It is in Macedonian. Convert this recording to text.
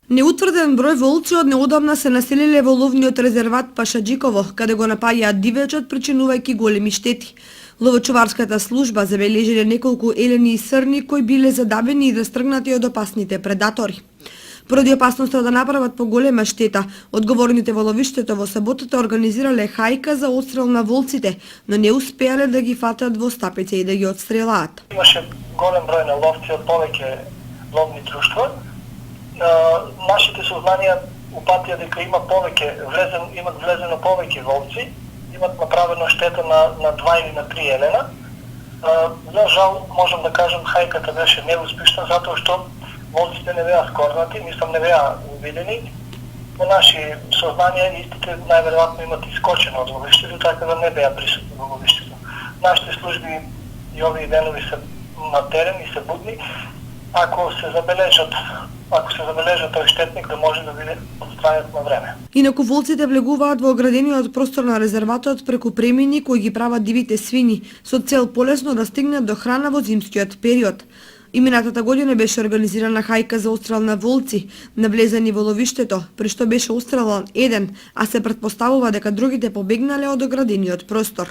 Неутврден број волци од неодамна се населиле во ловниот резерват Пашаџиково, каде го напаѓаат дивечот, причинувајќи големи штети. Ловочуварската служба забележиле неколку елени и срни кои биле задавени и растргнати од опасните предатори. Поради опасноста да направат поголема штета, одговорните во ловиштето во саботата организирале хајка за отстрел на волците, но не успеале да ги фатат во стапице и да ги отстрелаат. Имаше голем број на ловци од повеќе ловни друштва. Нашите сознанија упатија дека имат влезено повеќе волци, имат направено штета на 2 или на 3 елена. За жал, можам да кажам, хајката беше неуспешна затоа што волците не беа скорнати, не беа видени. По наши сознанија истите најверојатно имат искочено од ловиштето, така да не беа присутни во ловиштето. Нашите служби и овие денови се на терен и се будни. Ако се забележат тој штетник, да може да биде отстранет на време. Инаку волците влегуваат во оградениот простор на резерватот преку премини кои ги прават дивите свињи, со цел полесно да стигнат до храна во зимскиот период. И минатата година беше организирана хајка за отстрел на волци, навлезени во ловиштето, при што беше отстрелан еден, а се претпоставува дека другите побегнале од оградениот простор.